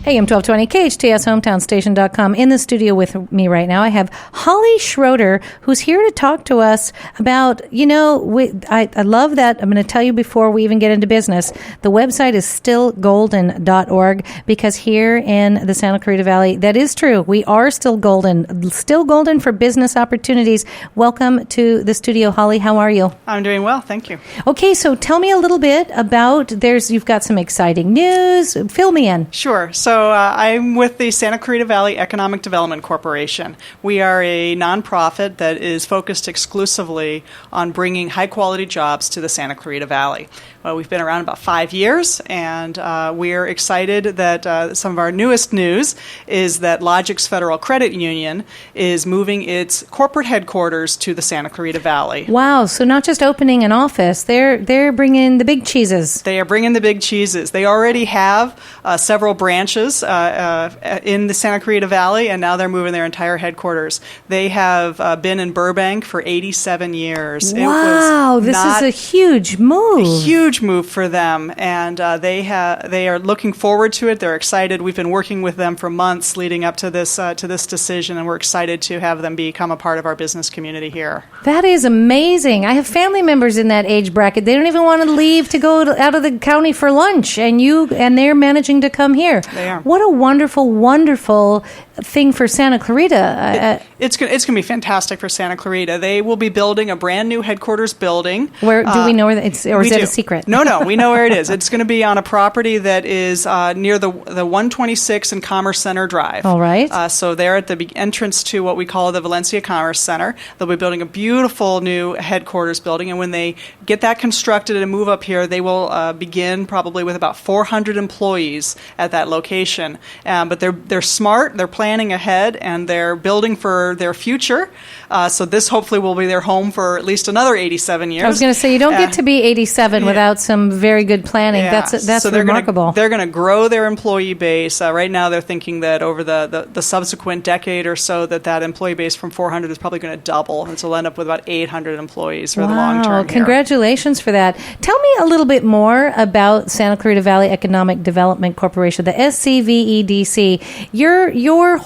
AM 1220, KHTS, HometownStation.com. In the studio with me right now, I have Holly Schroeder, who's here to talk to us about, I love that. I'm going to tell you before we even get into business, the website is stillgolden.org, because here in the Santa Clarita Valley, that is true. We are still golden for business opportunities. Welcome to the studio, Holly. How are you? I'm doing well, thank you. Okay, so tell me a little bit about, you've got some exciting news. Fill me in. Sure. So I'm with the Santa Clarita Valley Economic Development Corporation. We are a nonprofit that is focused exclusively on bringing high-quality jobs to the Santa Clarita Valley. We've been around about 5 years, and we're excited that some of our newest news is that Logix Federal Credit Union is moving its corporate headquarters to the Santa Clarita Valley. Wow, so not just opening an office, they're bringing the big cheeses. They are bringing the big cheeses. They already have several branches in the Santa Clarita Valley, and now they're moving their entire headquarters. They have been in Burbank for 87 years. Wow, this is a huge move. A huge move for them, and they are looking forward to it. They're excited. We've been working with them for months leading up to this decision, and we're excited to have them become a part of our business community here. That is amazing. I have family members in that age bracket. They don't even want to leave to go out of the county for lunch, and they're managing to come here. They are. What a wonderful, wonderful thing for Santa Clarita. It's going to be fantastic for Santa Clarita. They will be building a brand new headquarters building. Where do we know where it's, or is that a secret? No, we know where it is. It's going to be on a property that is near the 126 and Commerce Center Drive. All right. So they're at the entrance to what we call the Valencia Commerce Center. They'll be building a beautiful new headquarters building, and when they get that constructed and move up here, they will begin probably with about 400 employees at that location. But they're smart. They're planning ahead, and they're building for their future. So this hopefully will be their home for at least another 87 years. I was going to say, you don't get to be 87 without some very good planning. Yeah. That's so remarkable. They're going to grow their employee base. Right now they're thinking that over the subsequent decade or so that employee base from 400 is probably going to double. And so we'll end up with about 800 employees for the long term here. Congratulations for that. Tell me a little bit more about Santa Clarita Valley Economic Development Corporation, the SCVEDC. Your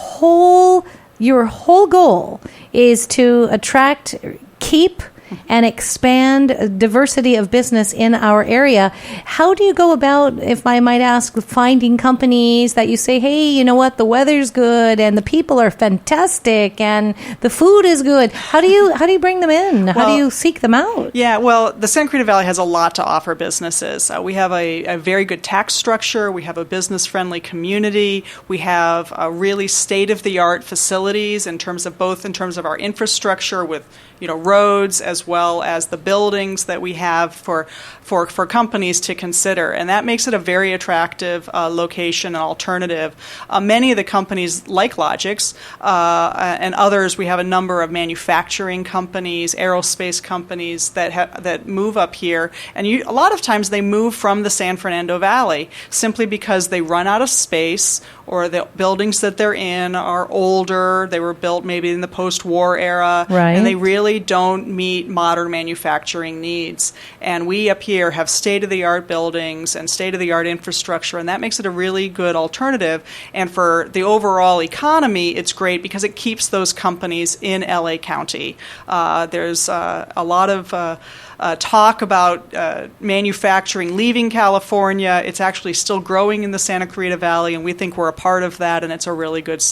whole goal is to attract, keep, and expand diversity of business in our area. How do you go about, if I might ask, finding companies that you say, hey, you know what, the weather's good and the people are fantastic and the food is good? How do you bring them in? How do you seek them out? Yeah, well, the Santa Clarita Valley has a lot to offer businesses. We have a very good tax structure. We have a business-friendly community. We have really state-of-the-art facilities in terms of our infrastructure with roads as well as the buildings that we have for companies to consider. And that makes it a very attractive location and alternative. Many of the companies like Logix and others, we have a number of manufacturing companies, aerospace companies that move up here. And a lot of times they move from the San Fernando Valley simply because they run out of space, or the buildings that they're in are older. They were built maybe in the post-war era. Right. And they really don't meet modern manufacturing needs. And we up here have state-of-the-art buildings and state-of-the-art infrastructure, and that makes it a really good alternative. And for the overall economy, it's great because it keeps those companies in LA County. There's a lot of talk about manufacturing leaving California. It's actually still growing in the Santa Clarita Valley, and we think we're a part of that, and it's a really good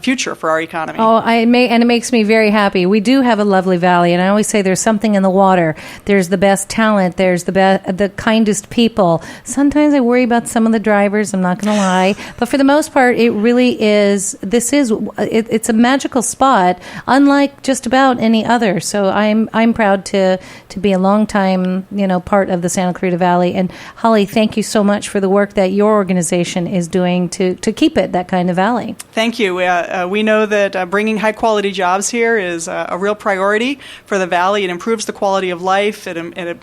future for our economy. And it makes me very happy. We do have a lovely valley, and I always say there's something in the water. There's the best talent. There's the kindest people. Sometimes I worry about some of the drivers, I'm not going to lie, but for the most part, it really is. It's a magical spot, unlike just about any other. So I'm proud to be a long time part of the Santa Clarita Valley. And Holly, thank you so much for the work that your organization is doing to keep it that kind of valley. Thank you. We know that bringing high-quality jobs here is a real priority for the Valley. It improves the quality of life. It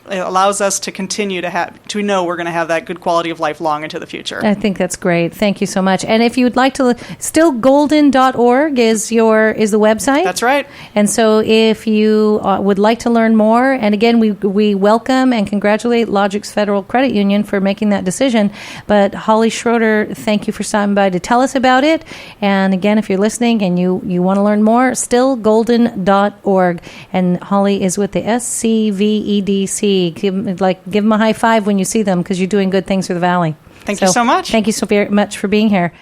allows us to continue to know we're going to have that good quality of life long into the future. I think that's great. Thank you so much. And if you would like to, stillgolden.org is the website. That's right. And so if you would like to learn more, more. And again, we welcome and congratulate Logix Federal Credit Union for making that decision. But Holly Schroeder, thank you for stopping by to tell us about it. And again, if you're listening and you want to learn more, stillgolden.org. And Holly is with the SCVEDC. Give them a high five when you see them, because you're doing good things for the Valley. Thank you so much. Thank you so very much for being here.